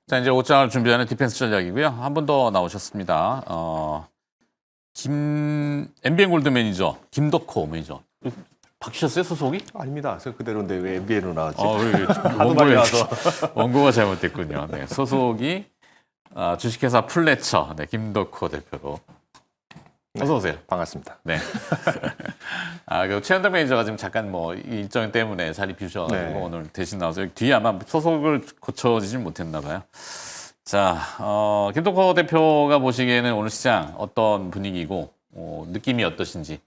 자, 이제 옷장을 준비하는 디펜스 전략이고요. 한 분 더 나오셨습니다. MBN 골드 매니저 김덕호 매니저. 바뀌셨어요, 소속이? 아닙니다. 저 그대로인데 왜 MBN으로 나왔지? 하도 많이 와서 원고가 잘못됐군요. 네, 소속이 주식회사 풀레처 네, 김덕호 대표로. 어서 오세요. 반갑습니다. 네. 그 최현덕 매니저가 지금 잠깐 뭐 일정 때문에 자리 비우셔가지고 네. 오늘 대신 나와서 여기 뒤에 아마 소속을 고쳐지진 못했나 봐요. 자, 김덕호 대표가 보시기에는 오늘 시장 어떤 분위기고 느낌이 어떠신지.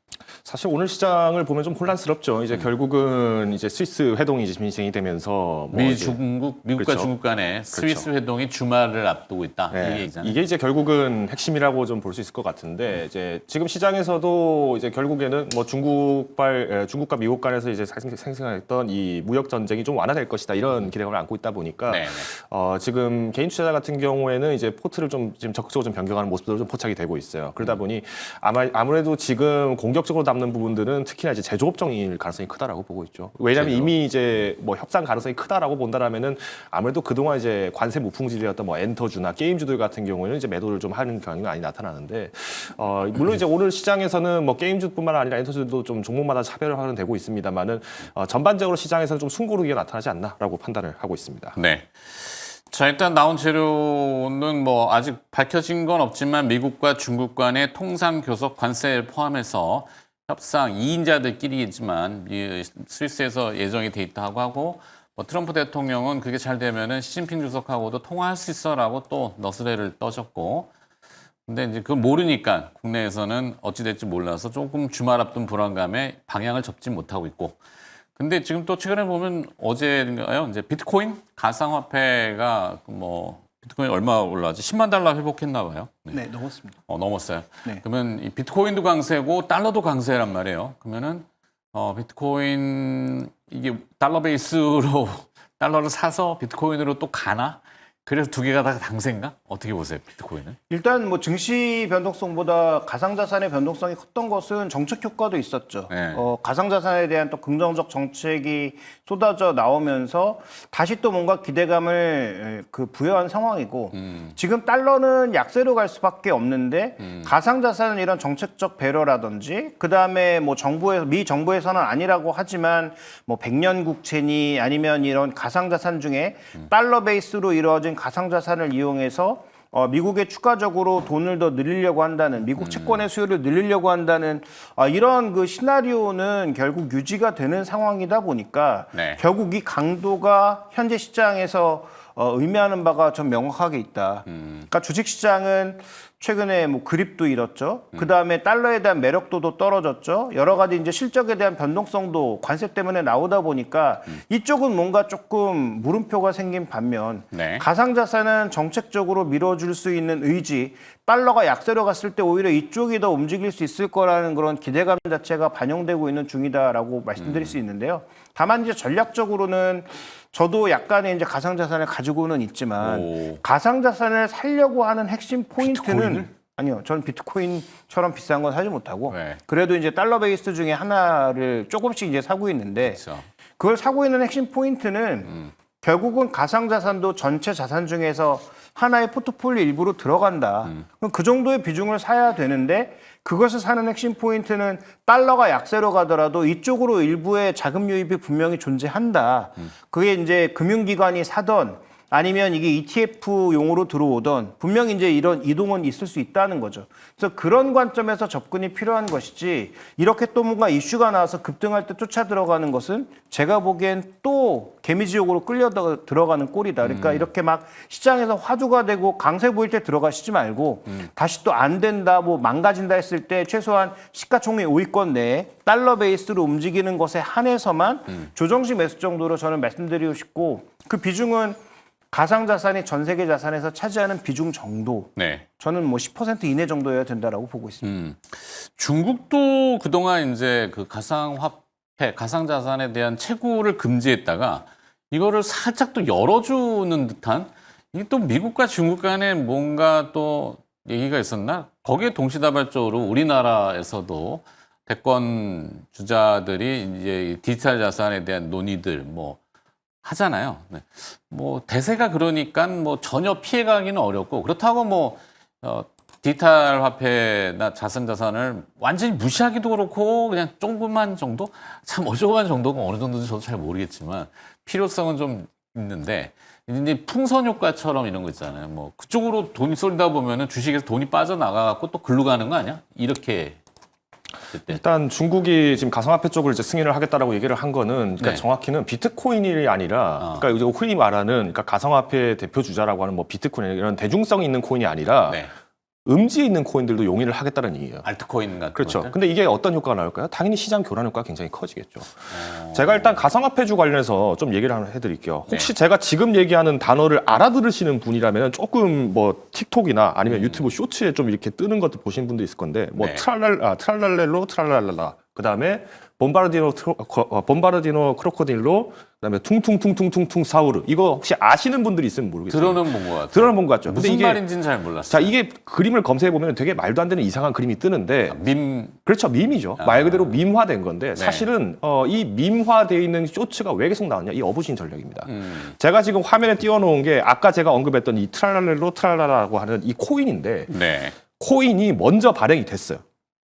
사실 오늘 시장을 보면 좀 혼란스럽죠. 이제 결국은 이제 스위스 회동이 이제 진행이 되면서 뭐 미국과 그렇죠. 중국 간의 스위스 회동이 주말을 앞두고 있다. 네. 이게 얘기잖아요. 이게 이제 결국은 핵심이라고 좀 볼 수 있을 것 같은데 이제 지금 시장에서도 이제 결국에는 뭐 중국과 미국 간에서 이제 생생했던 이 무역 전쟁이 좀 완화될 것이다 이런 기대감을 안고 있다 보니까 네네. 지금 개인 투자자 같은 경우에는 이제 포트를 좀 지금 적극적으로 좀 변경하는 모습들도 좀 포착이 되고 있어요. 그러다 보니 아무래도 지금 공격적으로 남는 부분들은 특히나 이제 제조업종일 가능성이 크다라고 보고 있죠. 왜냐하면 이미 이제 뭐 협상 가능성이 크다라고 본다라면은 아무래도 그동안 이제 관세 무풍지대였던 뭐 엔터주나 게임주들 같은 경우에는 이제 매도를 좀 하는 경향이 많이 나타나는데 물론 이제 오늘 시장에서는 뭐 게임주뿐만 아니라 엔터주들도 좀 종목마다 차별화는 되고 있습니다만은 전반적으로 시장에서는 좀 숨고르기가 나타나지 않나라고 판단을 하고 있습니다. 네. 자, 일단 나온 재료는 뭐 아직 밝혀진 건 없지만 미국과 중국 간의 통상 교섭 관세를 포함해서 협상 2인자들끼리지만 스위스에서 예정이 돼 있다고 하고 뭐 트럼프 대통령은 그게 잘 되면은 시진핑 주석하고도 통화할 수 있어라고 또 너스레를 떠셨고 근데 이제 그걸 모르니까 국내에서는 어찌 될지 몰라서 조금 주말 앞둔 불안감에 방향을 잡지 못하고 있고 근데 지금 또 최근에 보면 어제인가요? 이제 비트코인 가상화폐가 뭐 비트코인 얼마 올라왔지? 10만 달러 회복했나 봐요. 네, 넘었습니다. 넘었어요. 네. 그러면 이 비트코인도 강세고 달러도 강세란 말이에요. 그러면은 비트코인 이게 달러 베이스로 달러를 사서 비트코인으로 또 가나? 그래서 두 개가 다 강세인가? 어떻게 보세요, 비트코인은? 일단 뭐 증시 변동성보다 가상자산의 변동성이 컸던 것은 정책 효과도 있었죠. 네. 가상자산에 대한 또 긍정적 정책이 쏟아져 나오면서 다시 또 뭔가 기대감을 부여한 상황이고 지금 달러는 약세로 갈 수밖에 없는데 가상자산은 이런 정책적 배려라든지 그 다음에 뭐 미 정부에서는 아니라고 하지만 뭐 백년 국채니 아니면 이런 가상자산 중에 달러 베이스로 이루어진 가상자산을 이용해서 미국에 추가적으로 돈을 더 늘리려고 한다는 미국 채권의 수요를 늘리려고 한다는 이런 그 시나리오는 결국 유지가 되는 상황이다 보니까 네. 결국 이 강도가 현재 시장에서 의미하는 바가 좀 명확하게 있다. 그러니까 주식시장은 최근에 뭐 그립도 잃었죠. 그 다음에 달러에 대한 매력도도 떨어졌죠. 여러 가지 이제 실적에 대한 변동성도 관세 때문에 나오다 보니까 이쪽은 뭔가 조금 물음표가 생긴 반면 네. 가상자산은 정책적으로 밀어줄 수 있는 의지, 달러가 약세로 갔을 때 오히려 이쪽이 더 움직일 수 있을 거라는 그런 기대감 자체가 반영되고 있는 중이다라고 말씀드릴 수 있는데요. 다만 이제 전략적으로는 저도 약간의 이제 가상자산을 가지고는 있지만 가상자산을 살려고 하는 핵심 포인트는 아니요. 저는 비트코인처럼 비싼 건 사지 못하고 네. 그래도 이제 달러 베이스 중에 하나를 조금씩 이제 사고 있는데 그렇죠. 그걸 사고 있는 핵심 포인트는 결국은 가상자산도 전체 자산 중에서 하나의 포트폴리오 일부로 들어간다. 그럼 그 정도의 비중을 사야 되는데 그것을 사는 핵심 포인트는 달러가 약세로 가더라도 이쪽으로 일부의 자금 유입이 분명히 존재한다. 그게 이제 금융기관이 사던 아니면 이게 ETF용으로 들어오던 분명히 이제 이런 이동은 있을 수 있다는 거죠. 그래서 그런 관점에서 접근이 필요한 것이지 이렇게 또 뭔가 이슈가 나와서 급등할 때 쫓아 들어가는 것은 제가 보기엔 또 개미지옥으로 끌려 들어가는 꼴이다. 그러니까 이렇게 막 시장에서 화두가 되고 강세 보일 때 들어가시지 말고 다시 또 안 된다, 뭐 망가진다 했을 때 최소한 시가총액 5위권 내에 달러 베이스로 움직이는 것에 한해서만 조정식 매수 정도로 저는 말씀드리고 싶고 그 비중은 가상자산이 전 세계 자산에서 차지하는 비중 정도. 네. 저는 뭐 10% 이내 정도여야 된다라고 보고 있습니다. 중국도 그동안 이제 그 가상화폐, 가상자산에 대한 채굴을 금지했다가 이거를 살짝 또 열어주는 듯한 이게 또 미국과 중국 간에 뭔가 또 얘기가 있었나? 거기에 동시다발적으로 우리나라에서도 대권 주자들이 이제 디지털 자산에 대한 논의들 뭐 하잖아요. 네. 뭐 대세가 그러니까 뭐 전혀 피해가기는 어렵고 그렇다고 뭐 디지털 화폐나 자산을 완전히 무시하기도 그렇고 그냥 조그만 정도? 참 어조그만 정도가 어느 정도인지 저도 잘 모르겠지만 필요성은 좀 있는데 이제 풍선 효과처럼 이런 거 있잖아요. 뭐 그쪽으로 돈이 쏠다 보면은 주식에서 돈이 빠져나가고 또 글로 가는 거 아니야? 이렇게 그때. 일단 중국이 지금 가상화폐 쪽을 이제 승인을 하겠다라고 얘기를 한 거는 그러니까 네. 정확히는 비트코인이 아니라 그러니까 이제 흔히 말하는 그러니까 가상화폐 대표 주자라고 하는 뭐 비트코인 이런 대중성이 있는 코인이 아니라 네. 음지에 있는 코인들도 용인을 하겠다는 얘기예요. 알트코인 같은 그렇죠. 것들? 근데 이게 어떤 효과가 나올까요? 당연히 시장 교란 효과가 굉장히 커지겠죠. 제가 일단 가상화폐주 관련해서 좀 얘기를 하나 해드릴게요. 혹시 제가 지금 얘기하는 단어를 알아들으시는 분이라면 조금 뭐 틱톡이나 아니면 유튜브 쇼츠에 좀 이렇게 뜨는 것들 보신 분도 있을 건데 뭐 네. 트랄랄렐로 트랄랄랄라 그다음에 bombardier 크로코딜로 그다음에 퉁퉁퉁퉁퉁퉁 사우르 이거 혹시 아시는 분들이 있으면 모르겠어요. 들어는 본 것 같아요. 들어는 본 것 같죠. 무슨 근데 이게 말인지는 잘 몰랐어요. 자 이게 그림을 검색해 보면 되게 말도 안 되는 이상한 그림이 뜨는데 밈 그렇죠. 밈이죠. 말 그대로 밈화된 건데 사실은 이 밈화되어 있는 쇼츠가 왜 계속 나왔냐? 이 어부신 전략입니다. 제가 지금 화면에 띄워놓은 게 아까 제가 언급했던 이 트랄랄렐로 트랄랄라라고 하는 이 코인인데 네. 코인이 먼저 발행이 됐어요.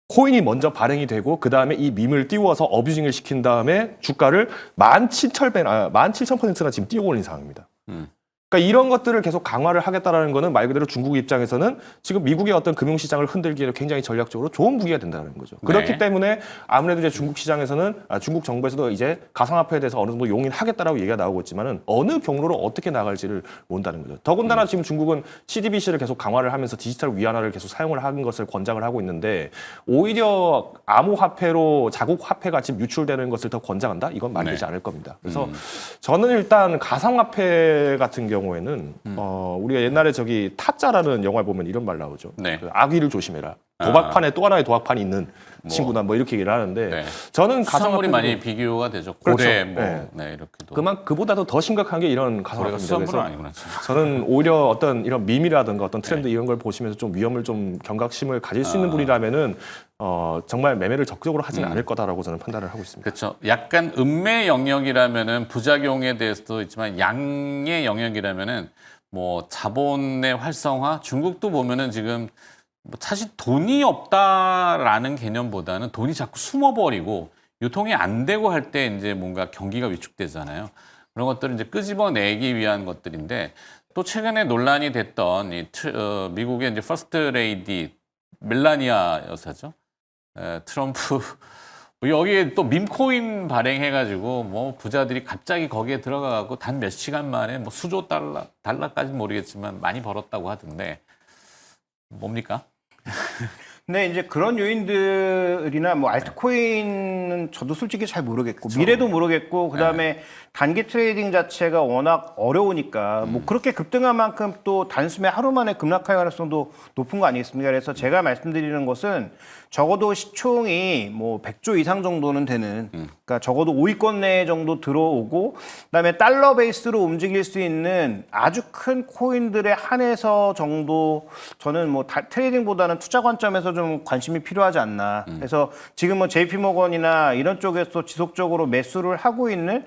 코인이 먼저 발행이 되고 그 다음에 이 밈을 띄워서 어뷰징을 시킨 다음에 주가를 17,000%나 지금 띄워올린 상황입니다. 그러니까 이런 것들을 계속 강화를 하겠다라는 거는 말 그대로 중국 입장에서는 지금 미국의 어떤 금융시장을 흔들기에 굉장히 전략적으로 좋은 무기가 된다는 거죠. 그렇기 네. 때문에 아무래도 이제 중국 시장에서는 중국 정부에서도 이제 가상화폐에 대해서 어느 정도 용인하겠다라고 얘기가 나오고 있지만은 어느 경로로 어떻게 나갈지를 모른다는 거죠. 더군다나 지금 중국은 CDBC를 계속 강화를 하면서 디지털 위안화를 계속 사용을 하는 것을 권장을 하고 있는데 오히려 암호화폐로 자국 화폐가 지금 유출되는 것을 더 권장한다? 이건 말이 되지 않을 겁니다. 그래서 저는 일단 가상화폐 같은 경우에는 우리가 옛날에 저기 타짜라는 영화 보면 이런 말 나오죠. 네. 그 아귀를 조심해라. 도박판에 또 하나의 도박판이 있는 친구다. 뭐 이렇게 얘기를 하는데 네. 저는 수산물이 가상화폐 많이 비교가 되죠. 그렇죠. 고래 뭐 네. 네, 이렇게도. 그보다도 더 심각한 게 이런 고래가 가상화폐입니다. 수산물은 그래서 아니구나. 진짜. 저는 오히려 어떤 이런 밈이라든가 어떤 트렌드 이런 걸 보시면서 좀 위험을 좀 경각심을 가질 수 있는 분이라면은 정말 매매를 적극적으로 하지는 않을 거다라고 저는 판단을 하고 있습니다. 그렇죠. 약간 음의 영역이라면은 부작용에 대해서도 있지만 양의 영역이라면은 뭐 자본의 활성화 중국도 보면은 지금 뭐 사실 돈이 없다라는 개념보다는 돈이 자꾸 숨어버리고 유통이 안 되고 할 때 이제 뭔가 경기가 위축되잖아요. 그런 것들을 이제 끄집어내기 위한 것들인데 또 최근에 논란이 됐던 미국의 이제 퍼스트 레이디 멜라니아 여사죠. 트럼프 여기에 또 밈코인 발행해가지고 뭐 부자들이 갑자기 거기에 들어가고 단 몇 시간 만에 뭐 수조 달러까지는 모르겠지만 많이 벌었다고 하던데 뭡니까? 근데 이제 그런 요인들이나 뭐 알트코인은 저도 솔직히 잘 모르겠고 미래도 모르겠고 그다음에 단기 트레이딩 자체가 워낙 어려우니까 뭐 그렇게 급등한 만큼 또 단숨에 하루 만에 급락할 가능성도 높은 거 아니겠습니까? 그래서 제가 말씀드리는 것은 적어도 시총이 뭐 100조 이상 정도는 되는 그러니까 적어도 5위권 내 정도 들어오고 그다음에 달러 베이스로 움직일 수 있는 아주 큰 코인들에 한해서 정도 저는 뭐 트레이딩보다는 투자 관점에서 좀 관심이 필요하지 않나. 그래서 지금 뭐 JP모건이나 이런 쪽에서 지속적으로 매수를 하고 있는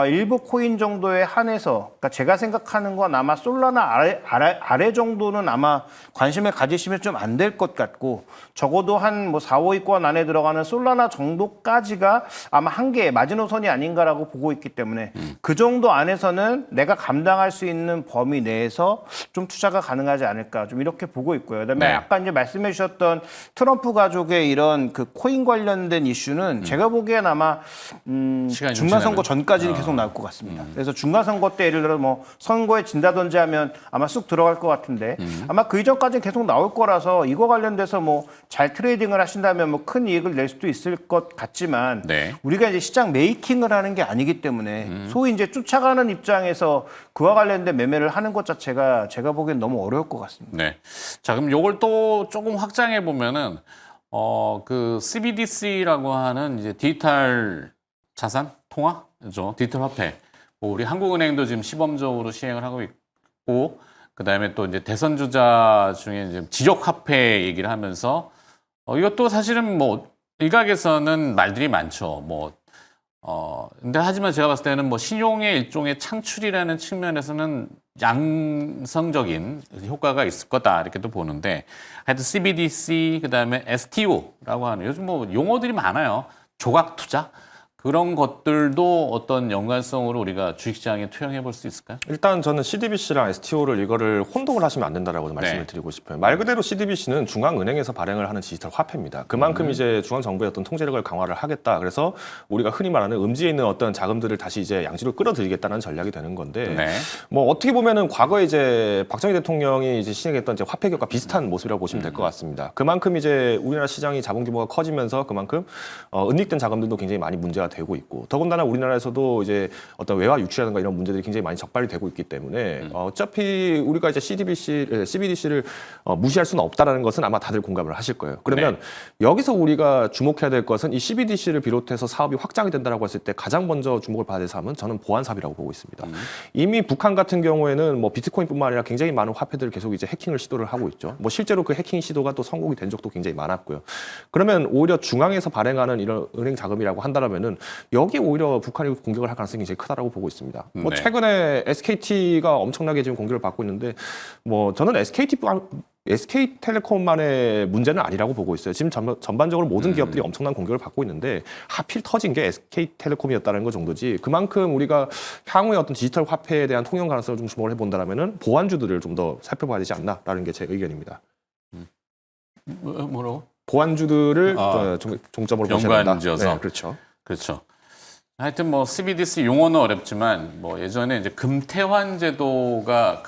일부 코인 정도에 한해서 그러니까 제가 생각하는 건 아마 솔라나 아래 정도는 아마 관심을 가지시면 좀 안 될 것 같고 적어도 한 뭐 4, 5위권 안에 들어가는 솔라나 정도까지가 아마 한계의 마지노선이 아닌가라고 보고 있기 때문에 그 정도 안에서는 내가 감당할 수 있는 범위 내에서 좀 투자가 가능하지 않을까 좀 이렇게 보고 있고요. 그다음에 네. 아까 이제 말씀해 주셨던 트럼프 가족의 이런 그 코인 관련된 이슈는 제가 보기엔 아마 시간이 좀 중간선거 지나면? 전까지는 계속 나올 것 같습니다. 그래서 중간선거 때 예를 들어 뭐 선거에 진다든지 하면 아마 쑥 들어갈 것 같은데 아마 그 이전까지는 계속 나올 거라서 이거 관련돼서 뭐 잘 트레이딩을 하신다면 뭐 큰 이익을 낼 수도 있을 것 같지만 네. 우리가 이제 시장 메이킹을 하는 게 아니기 때문에 소위 이제 쫓아가는 입장에서 그와 관련된 매매를 하는 것 자체가 제가 보기엔 너무 어려울 것 같습니다. 네. 자, 그럼 요걸 또 조금 확장해 보면은 그 CBDC라고 하는 이제 디지털 자산 통화죠. 디지털 화폐. 뭐 우리 한국은행도 지금 시범적으로 시행을 하고 있고 그다음에 또 이제 대선 주자 중에 이제 지역 화폐 얘기를 하면서 이것도 사실은 뭐 일각에서는 말들이 많죠. 뭐 근데 하지만 제가 봤을 때는 뭐 신용의 일종의 창출이라는 측면에서는 양성적인 효과가 있을 거다 이렇게도 보는데 하여튼 CBDC 그다음에 STO라고 하는 요즘 뭐 용어들이 많아요. 조각 투자 그런 것들도 어떤 연관성으로 우리가 주식시장에 투영해 볼 수 있을까요? 일단 저는 CDBC랑 STO를 이거를 혼동을 하시면 안 된다라고 말씀을 드리고 싶어요. 말 그대로 CDBC는 중앙은행에서 발행을 하는 디지털 화폐입니다. 그만큼 이제 중앙정부의 어떤 통제력을 강화를 하겠다. 그래서 우리가 흔히 말하는 음지에 있는 어떤 자금들을 다시 이제 양지로 끌어들이겠다는 전략이 되는 건데 네. 뭐 어떻게 보면은 과거에 이제 박정희 대통령이 이제 시행했던 이제 화폐 개혁과 비슷한 모습이라고 보시면 될 것 같습니다. 그만큼 이제 우리나라 시장이 자본 규모가 커지면서 그만큼 은닉된 자금들도 굉장히 많이 문제가 되고 있고 더군다나 우리나라에서도 이제 어떤 외화 유출이라든가 이런 문제들이 굉장히 많이 적발이 되고 있기 때문에 어차피 우리가 이제 CBDC를 무시할 수는 없다라는 것은 아마 다들 공감을 하실 거예요. 그러면 여기서 우리가 주목해야 될 것은 이 CBDC를 비롯해서 사업이 확장이 된다라고 했을 때 가장 먼저 주목을 받아야 될 사업은 저는 보안 사업이라고 보고 있습니다. 이미 북한 같은 경우에는 뭐 비트코인뿐만 아니라 굉장히 많은 화폐들을 계속 이제 해킹을 시도를 하고 있죠. 뭐 실제로 그 해킹 시도가 또 성공이 된 적도 굉장히 많았고요. 그러면 오히려 중앙에서 발행하는 이런 은행 자금이라고 한다면은 여기 오히려 북한이 공격을 할 가능성이 굉장히 크다라고 보고 있습니다. 뭐 네. 최근에 SKT가 엄청나게 지금 공격을 받고 있는데 뭐 저는 SK텔레콤만의 문제는 아니라고 보고 있어요. 지금 전반적으로 모든 기업들이 엄청난 공격을 받고 있는데 하필 터진 게 SK텔레콤이었다는 것 정도지 그만큼 우리가 향후에 어떤 디지털 화폐에 대한 통용 가능성을 좀 주목을 해본다면은 보안주들을 좀 더 살펴봐야 되지 않나라는 게 제 의견입니다. 뭐로? 보안주들을 종점으로 보셔야 된다. 연관지어서. 네, 그렇죠. 그렇죠. 하여튼 뭐 CBDC 용어는 어렵지만 뭐 예전에 이제 금태환 제도가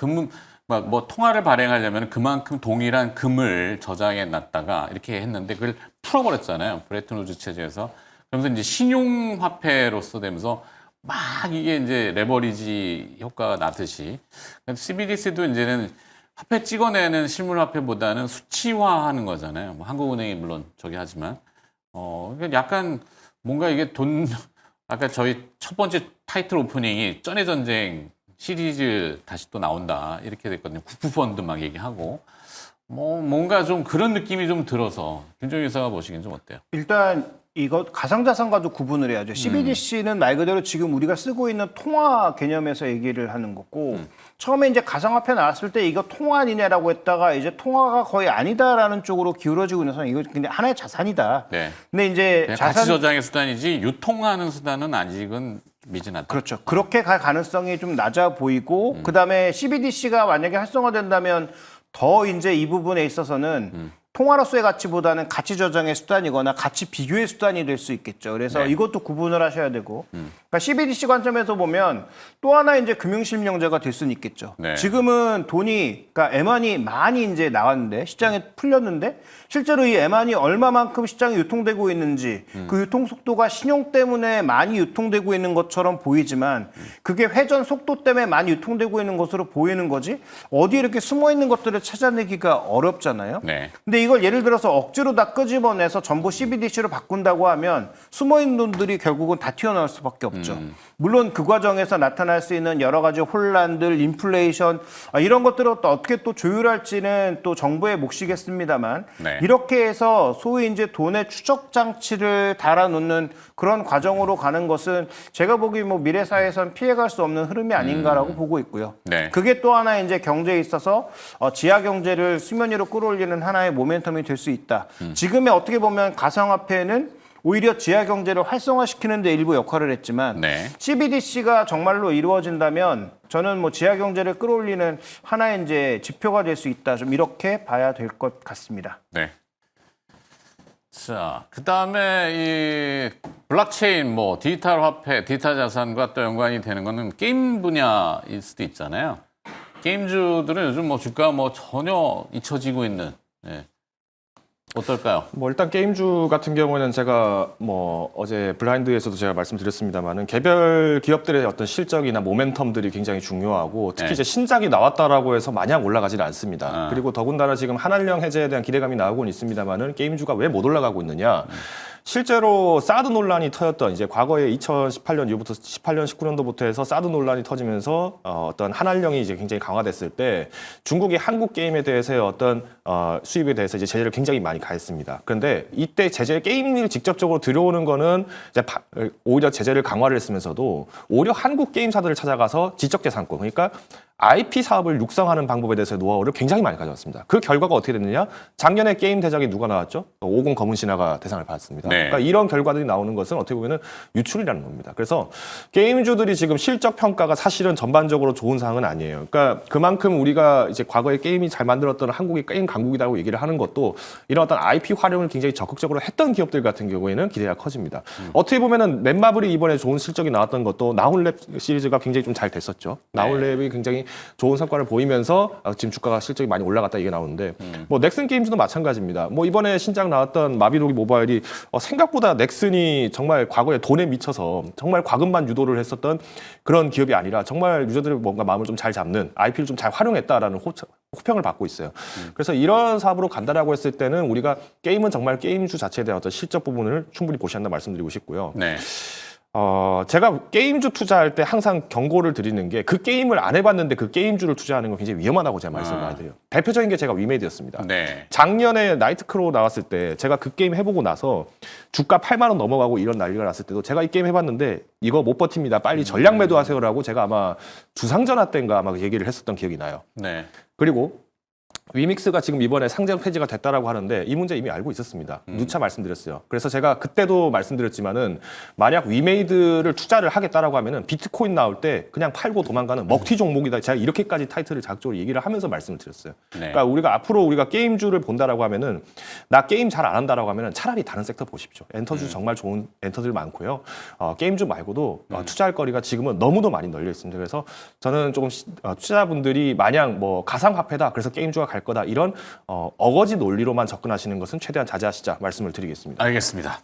뭐 통화를 발행하려면 그만큼 동일한 금을 저장해 놨다가 이렇게 했는데 그걸 풀어버렸잖아요. 브레튼 우즈 체제에서. 그러면서 이제 신용화폐로서 되면서 막 이게 이제 레버리지 효과가 나듯이 CBDC도 이제는 화폐 찍어내는 실물 화폐보다는 수치화하는 거잖아요. 뭐 한국은행이 물론 저기 하지만 그러니까 약간 뭔가 이게 아까 저희 첫 번째 타이틀 오프닝이 쩐의 전쟁 시리즈 다시 또 나온다 이렇게 됐거든요. 국부펀드 막 얘기하고 뭐 뭔가 좀 그런 느낌이 좀 들어서 김종희 의사가 보시기엔 좀 어때요? 일단 이거 가상자산과도 구분을 해야죠. CBDC는 말 그대로 지금 우리가 쓰고 있는 통화 개념에서 얘기를 하는 거고 처음에 이제 가상화폐 나왔을 때 이거 통화 아니냐라고 했다가 이제 통화가 거의 아니다라는 쪽으로 기울어지고 있는 상황. 이거 그냥 하나의 자산이다. 네. 근데 이제 가치 저장의 수단이지 유통하는 수단은 아직은 미진하다. 그렇죠. 그렇게 갈 가능성이 좀 낮아 보이고 그다음에 CBDC가 만약에 활성화된다면 더 이제 이 부분에 있어서는 통화로서의 가치보다는 가치 저장의 수단이거나 가치 비교의 수단이 될 수 있겠죠. 그래서 네. 이것도 구분을 하셔야 되고 그러니까 CBDC 관점에서 보면 또 하나 이제 금융실명제가 될 수는 있겠죠. 네. 지금은 돈이 그러니까 에만이 많이 이제 나왔는데 시장에 풀렸는데 실제로 이 에만이 얼마만큼 시장에 유통되고 있는지 그 유통 속도가 신용 때문에 많이 유통되고 있는 것처럼 보이지만 그게 회전 속도 때문에 많이 유통되고 있는 것으로 보이는 거지 어디 이렇게 숨어 있는 것들을 찾아내기가 어렵잖아요. 네. 근데 이걸 예를 들어서 억지로 다 끄집어내서 전부 CBDC로 바꾼다고 하면 숨어있는 돈들이 결국은 다 튀어나올 수밖에 없죠. 물론 그 과정에서 나타날 수 있는 여러 가지 혼란들, 인플레이션 이런 것들을 또 어떻게 또 조율할지는 또 정부의 몫이겠습니다만 네. 이렇게 해서 소위 이제 돈의 추적 장치를 달아놓는 그런 과정으로 가는 것은 제가 보기 뭐 미래 사회에선 피해갈 수 없는 흐름이 아닌가라고 보고 있고요. 네. 그게 또 하나 이제 경제에 있어서 지하 경제를 수면 위로 끌어올리는 하나의 모멘텀이 될 수 있다. 지금의 어떻게 보면 가상화폐는 오히려 지하 경제를 활성화시키는 데 일부 역할을 했지만 네. CBDC가 정말로 이루어진다면 저는 뭐 지하 경제를 끌어올리는 하나의 이제 지표가 될 수 있다. 좀 이렇게 봐야 될 것 같습니다. 네. 자, 그다음에 이 블록체인 뭐 디지털 화폐, 디지털 자산과 또 연관이 되는 거는 게임 분야일 수도 있잖아요. 게임주들은 요즘 뭐 주가 뭐 전혀 잊혀지고 있는 어떨까요? 뭐 일단 게임주 같은 경우에는 제가 뭐 어제 블라인드에서도 제가 말씀드렸습니다만은 개별 기업들의 어떤 실적이나 모멘텀들이 굉장히 중요하고 특히 네. 이제 신작이 나왔다라고 해서 마냥 올라가지는 않습니다. 아. 그리고 더군다나 지금 한한령 해제에 대한 기대감이 나오고는 있습니다만은 게임주가 왜 못 올라가고 있느냐? 실제로 사드 논란이 터졌던 이제 과거에 2018년 이후부터 18년, 19년도부터 해서 사드 논란이 터지면서 어떤 한한령이 이제 굉장히 강화됐을 때 중국이 한국 게임에 대해서의 어떤 수입에 대해서 이제 제재를 굉장히 많이 가했습니다. 그런데 이때 제재 게임을 직접적으로 들여오는 거는 이제 오히려 제재를 강화를 했으면서도 오히려 한국 게임사들을 찾아가서 지적재산권, 그러니까 IP 사업을 육성하는 방법에 대해서 노하우를 굉장히 많이 가져왔습니다. 그 결과가 어떻게 됐느냐? 작년에 게임 대작이 누가 나왔죠? 50 검은 신화가 대상을 받았습니다. 네. 그러니까 이런 결과들이 나오는 것은 어떻게 보면 유출이라는 겁니다. 그래서 게임주들이 지금 실적 평가가 사실은 전반적으로 좋은 상황은 아니에요. 그러니까 그만큼 우리가 이제 과거에 게임이 잘 만들었던 한국이 게임 강국이라고 얘기를 하는 것도 이런 어떤 IP 활용을 굉장히 적극적으로 했던 기업들 같은 경우에는 기대가 커집니다. 어떻게 보면은 넷마블이 이번에 좋은 실적이 나왔던 것도 나홀랩 시리즈가 굉장히 좀 잘 됐었죠. 나홀랩이 굉장히 좋은 성과를 보이면서 지금 주가가 실적이 많이 올라갔다 이게 나오는데 뭐 넥슨 게임즈도 마찬가지입니다. 뭐 이번에 신작 나왔던 마비노기 모바일이 생각보다 넥슨이 정말 과거에 돈에 미쳐서 정말 과금만 유도를 했었던 그런 기업이 아니라 정말 유저들의 뭔가 마음을 좀 잘 잡는 IP를 좀 잘 활용했다라는 호평을 받고 있어요. 그래서 이런 사업으로 간다라고 했을 때는 우리가 게임은 정말 게임주 자체에 대한 어떤 실적 부분을 충분히 보셔야 한다 말씀드리고 싶고요. 네. 제가 게임주 투자할 때 항상 경고를 드리는 게 그 게임을 안 해봤는데 그 게임주를 투자하는 건 굉장히 위험하다고 제가 말씀을 많이 드려요. 대표적인 게 제가 위메이드였습니다. 네. 작년에 나이트크로우 나왔을 때 제가 그 게임 해보고 나서 주가 8만 원 넘어가고 이런 난리가 났을 때도 제가 이 게임 해봤는데 이거 못 버팁니다. 빨리 전략 매도하세요라고 제가 아마 주상전화 때인가 아마 얘기를 했었던 기억이 나요. 네. 그리고 위믹스가 지금 이번에 상장 폐지가 됐다라고 하는데 이 문제 이미 알고 있었습니다. 누차 말씀드렸어요. 그래서 제가 그때도 말씀드렸지만은 만약 위메이드를 투자를 하겠다라고 하면은 비트코인 나올 때 그냥 팔고 도망가는 먹튀 종목이다. 제가 이렇게까지 타이틀을 자극적으로 얘기를 하면서 말씀을 드렸어요. 네. 그러니까 우리가 앞으로 우리가 게임주를 본다라고 하면은 나 게임 잘 안 한다라고 하면은 차라리 다른 섹터 보십시오. 엔터주 정말 좋은 엔터들 많고요. 게임주 말고도 투자할 거리가 지금은 너무도 많이 널려 있습니다. 그래서 저는 조금 투자자분들이 마냥 뭐 가상화폐다. 그래서 게임주가 갈 거다 이런 어거지 논리로만 접근하시는 것은 최대한 자제하시자 말씀을 드리겠습니다. 알겠습니다.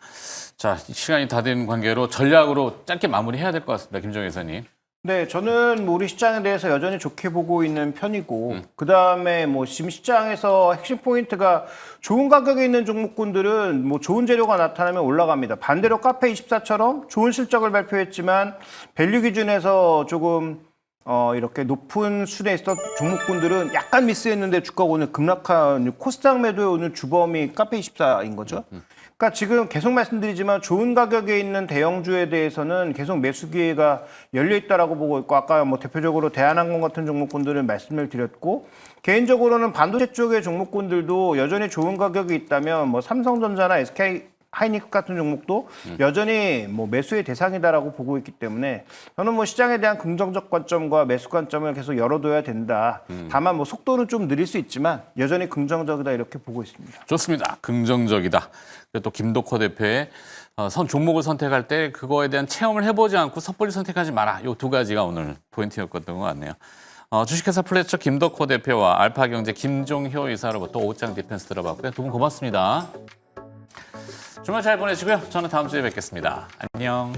자, 시간이 다 된 관계로 전략으로 짧게 마무리해야 될 것 같습니다. 김정혜 이사님. 네, 저는 뭐 우리 시장에 대해서 여전히 좋게 보고 있는 편이고, 그 다음에 뭐 지금 시장에서 핵심 포인트가 좋은 가격에 있는 종목군들은 뭐 좋은 재료가 나타나면 올라갑니다. 반대로 카페24처럼 좋은 실적을 발표했지만 밸류 기준에서 조금 이렇게 높은 수준에 있었던 종목군들은 약간 미스했는데 주가가 오늘 급락한 코스닥 매도의 오늘 주범이 카페24인 거죠. 그러니까 지금 계속 말씀드리지만 좋은 가격에 있는 대형주에 대해서는 계속 매수 기회가 열려 있다라고 보고 있고, 아까 뭐 대표적으로 대한항공 같은 종목군들은 말씀을 드렸고, 개인적으로는 반도체 쪽의 종목군들도 여전히 좋은 가격이 있다면 뭐 삼성전자나 SK 하이닉스 같은 종목도 여전히 뭐 매수의 대상이다라고 보고 있기 때문에 저는 뭐 시장에 대한 긍정적 관점과 매수 관점을 계속 열어둬야 된다. 다만 뭐 속도는 좀 느릴 수 있지만 여전히 긍정적이다 이렇게 보고 있습니다. 좋습니다. 긍정적이다. 또 김덕호 대표의 종목을 선택할 때 그거에 대한 체험을 해보지 않고 섣불리 선택하지 마라. 이 두 가지가 오늘 포인트였던 것 같네요. 주식회사 플래처 김덕호 대표와 알파경제 김종효 이사로부터 오후장 디펜스 들어봤고요. 두 분 고맙습니다. 주말 잘 보내시고요. 저는 다음 주에 뵙겠습니다. 안녕.